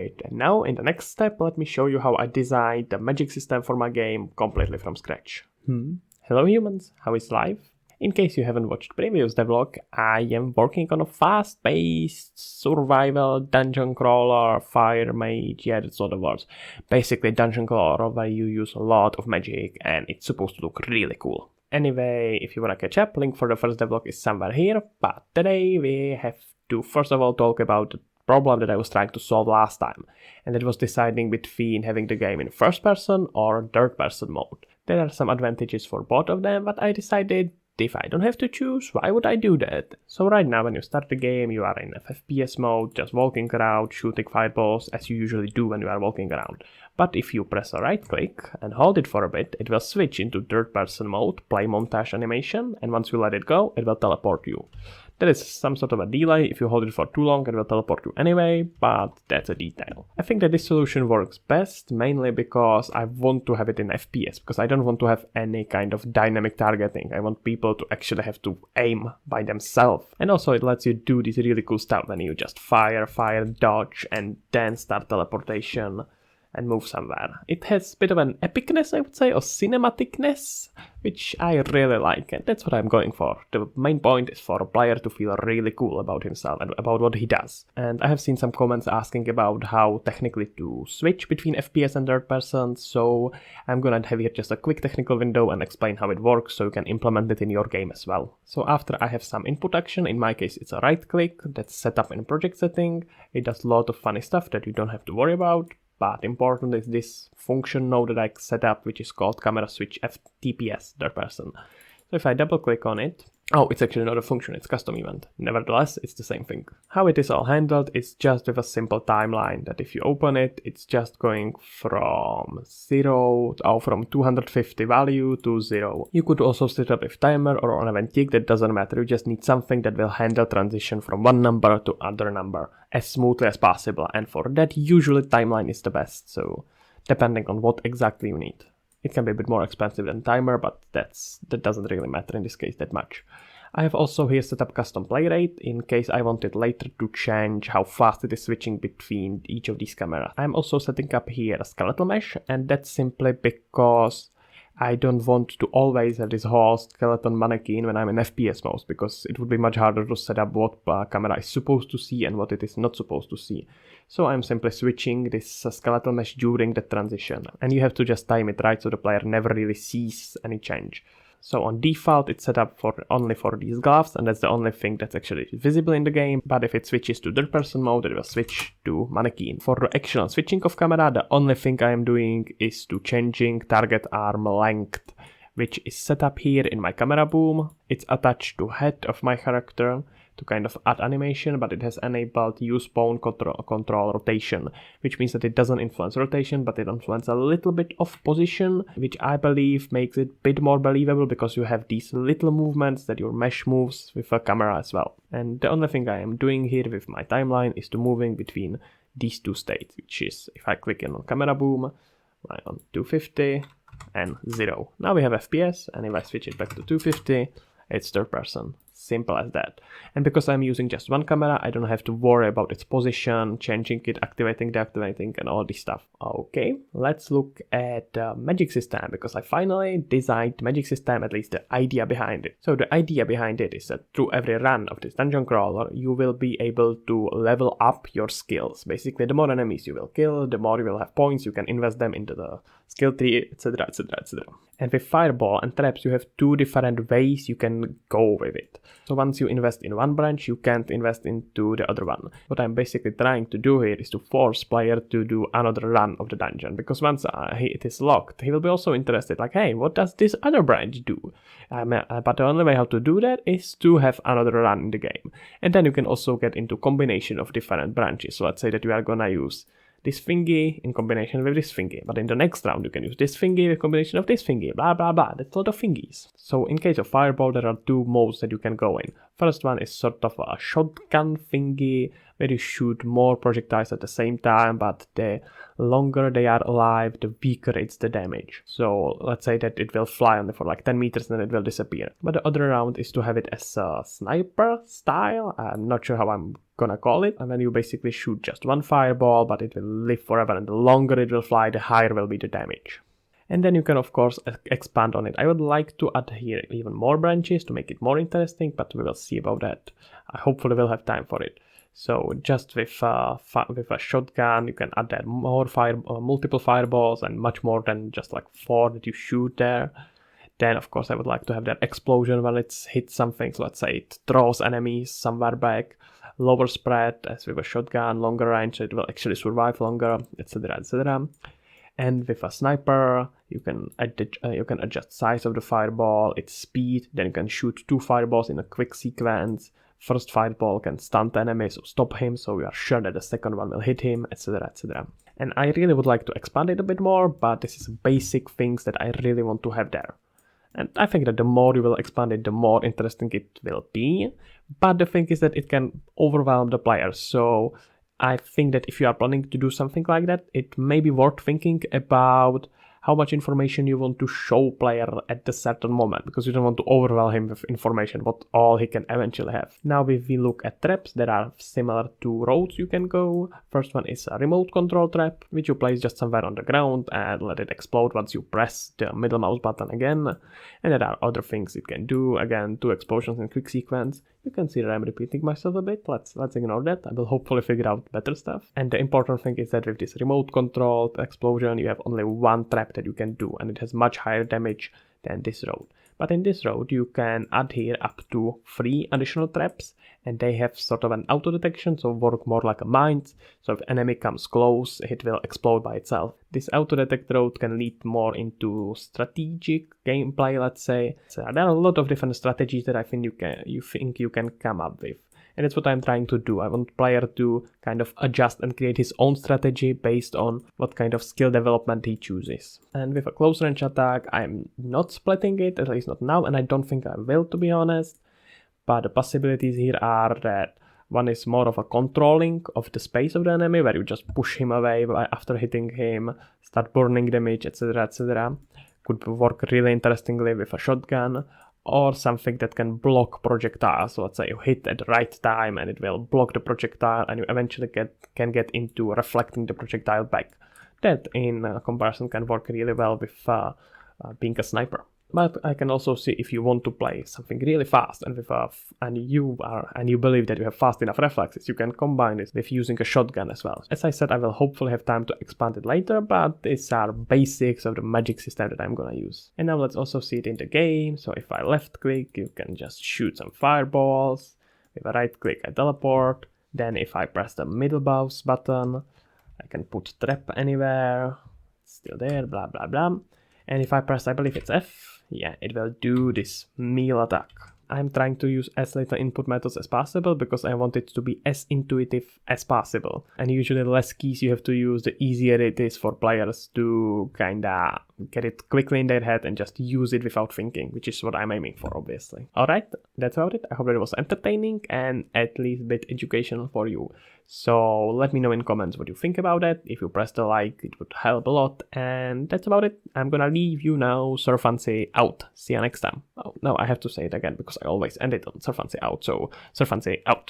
Alright, and now in the next step, let me show you how I designed the magic system for my game completely from scratch. Hello humans, how is life? In case you haven't watched previous devlog, I am working on a fast-paced survival dungeon crawler, fire mage, yeah that's all the words. Basically dungeon crawler where you use a lot of magic and it's supposed to look really cool. Anyway, if you wanna catch up, link for the first devlog is somewhere here, but today we have to first of all talk about the problem that I was trying to solve last time, and that was deciding between having the game in first person or third person mode. There are some advantages for both of them, but I decided if I don't have to choose, why would I do that? So right now when you start the game, you are in FPS mode, just walking around, shooting fireballs as you usually do when you are walking around. But if you press a right click and hold it for a bit, it will switch into third person mode, play montage animation, and once you let it go, it will teleport you. There is some sort of a delay. If you hold it for too long, it will teleport you anyway, but that's a detail. I think that this solution works best, mainly because I want to have it in FPS, because I don't want to have any kind of dynamic targeting. I want people to actually have to aim by themselves. And also it lets you do this really cool stuff when you just fire, dodge, and then start teleportation and move somewhere. It has a bit of an epicness, I would say, or cinematicness, which I really like, and that's what I'm going for. The main point is for a player to feel really cool about himself and about what he does. And I have seen some comments asking about how technically to switch between FPS and third person, so I'm gonna have here just a quick technical window and explain how it works so you can implement it in your game as well. So after I have some input action, in my case it's a right click that's set up in project setting. It does a lot of funny stuff that you don't have to worry about. But important is this function node that I set up, which is called camera switch FTPS third person. So if I double click on it, oh, it's actually not a function, it's custom event. Nevertheless, it's the same thing. How it is all handled is just with a simple timeline that if you open it, it's just going from 250 value to 0. You could also set up with timer or on event tick, that doesn't matter. You just need something that will handle transition from one number to other number as smoothly as possible. And for that, usually timeline is the best. So depending on what exactly you need. It can be a bit more expensive than timer, but that doesn't really matter in this case that much. I have also here set up custom play rate in case I wanted later to change how fast it is switching between each of these cameras. I'm also setting up here a skeletal mesh, and that's simply because I don't want to always have this whole skeleton mannequin when I'm in FPS mode, because it would be much harder to set up what camera is supposed to see and what it is not supposed to see. So I'm simply switching this skeletal mesh during the transition, and you have to just time it right so the player never really sees any change. So on default it's set up only for these gloves, and that's the only thing that's actually visible in the game, but if it switches to third person mode it will switch to mannequin. For the actual switching of camera, the only thing I am doing is to changing target arm length, which is set up here in my camera boom. It's attached to head of my character to kind of add animation, but it has enabled use pawn control rotation, which means that it doesn't influence rotation, but it influences a little bit of position, which I believe makes it a bit more believable because you have these little movements that your mesh moves with a camera as well. And the only thing I am doing here with my timeline is to moving between these two states, which is if I click on camera boom, right on 250 and 0. Now we have FPS, and if I switch it back to 250, it's third person. Simple as that. And because I'm using just one camera, I don't have to worry about its position, changing it, activating, deactivating, and all this stuff. Okay, let's look at the magic system, because I finally designed the magic system, at least the idea behind it. So the idea behind it is that through every run of this dungeon crawler, you will be able to level up your skills. Basically, the more enemies you will kill, the more you will have points, you can invest them into the skill tree, etc, etc, etc. And with fireball and traps, you have two different ways you can go with it. So once you invest in one branch, you can't invest into the other one. What I'm basically trying to do here is to force player to do another run of the dungeon, because once it is locked, he will be also interested, like, hey, what does this other branch do? But the only way how to do that is to have another run in the game. And then you can also get into combination of different branches. So let's say that you are gonna use this thingy in combination with this thingy, but in the next round you can use this thingy with combination of this thingy, blah blah blah. That's a lot of thingies. So in case of fireball, there are two modes that you can go in. First one is sort of a shotgun thingy, where you shoot more projectiles at the same time, but the longer they are alive, the weaker it's the damage. So let's say that it will fly only for like 10 meters and then it will disappear. But the other round is to have it as a sniper style. I'm not sure how I'm gonna call it. And then you basically shoot just one fireball, but it will live forever, and the longer it will fly, the higher will be the damage. And then you can of course expand on it. I would like to add here even more branches to make it more interesting, but we will see about that. I hopefully will have time for it. So just with a shotgun, you can add that more multiple fireballs, and much more than just like 4 that you shoot there. Then of course I would like to have that explosion when it's hit something. So let's say it throws enemies somewhere back. Lower spread as with a shotgun, longer range, so it will actually survive longer, etc, etc. And with a sniper, you can adjust size of the fireball, its speed. Then you can shoot 2 fireballs in a quick sequence. First fireball can stun the enemy, so stop him, so we are sure that the second one will hit him, etc, etc. And I really would like to expand it a bit more, but this is basic things that I really want to have there. And I think that the more you will expand it, the more interesting it will be. But the thing is that it can overwhelm the players, so I think that if you are planning to do something like that, it may be worth thinking about how much information you want to show player at the certain moment, because you don't want to overwhelm him with information what all he can eventually have. Now if we look at traps, there are similar to roads you can go. First one is a remote control trap, which you place just somewhere on the ground and let it explode once you press the middle mouse button again. And there are other things it can do, again 2 explosions in quick sequence. You can see that I'm repeating myself a bit, let's ignore that. I will hopefully figure out better stuff. And the important thing is that with this remote control explosion, you have only 1 trap that you can do, and it has much higher damage than this road. But in this road you can add here up to 3 additional traps, and they have sort of an auto detection, so work more like a mines. So if enemy comes close, it will explode by itself. This auto detect road can lead more into strategic gameplay, let's say. So there are a lot of different strategies that I think you can come up with. And that's what I'm trying to do. I want player to kind of adjust and create his own strategy based on what kind of skill development he chooses. And with a close range attack, I'm not splitting it, at least not now, and I don't think I will, to be honest. But the possibilities here are that one is more of a controlling of the space of the enemy, where you just push him away after hitting him, start burning damage, etc, etc. Could work really interestingly with a shotgun. Or something that can block projectiles. So let's say you hit at the right time and it will block the projectile, and you eventually can get into reflecting the projectile back. That in comparison can work really well with being a sniper. But I can also see if you want to play something really fast and you believe that you have fast enough reflexes, you can combine this with using a shotgun as well. As I said, I will hopefully have time to expand it later, but these are basics of the magic system that I'm gonna use. And now let's also see it in the game. So if I left click, you can just shoot some fireballs. With a right click, I teleport. Then if I press the middle mouse button, I can put trap anywhere. It's still there, blah blah blah. And if I press, I believe it's F, yeah, it will do this melee attack. I'm trying to use as little input methods as possible because I want it to be as intuitive as possible. And usually the less keys you have to use, the easier it is for players to kinda get it quickly in their head and just use it without thinking, which is what I'm aiming for, obviously. Alright, that's about it. I hope that it was entertaining and at least a bit educational for you. So let me know in comments what you think about it. If you press the like, it would help a lot. And that's about it. I'm gonna leave you now. Surfancy out. See you next time. Oh, no, I have to say it again because I always end it on Surfancy out. So Surfancy out.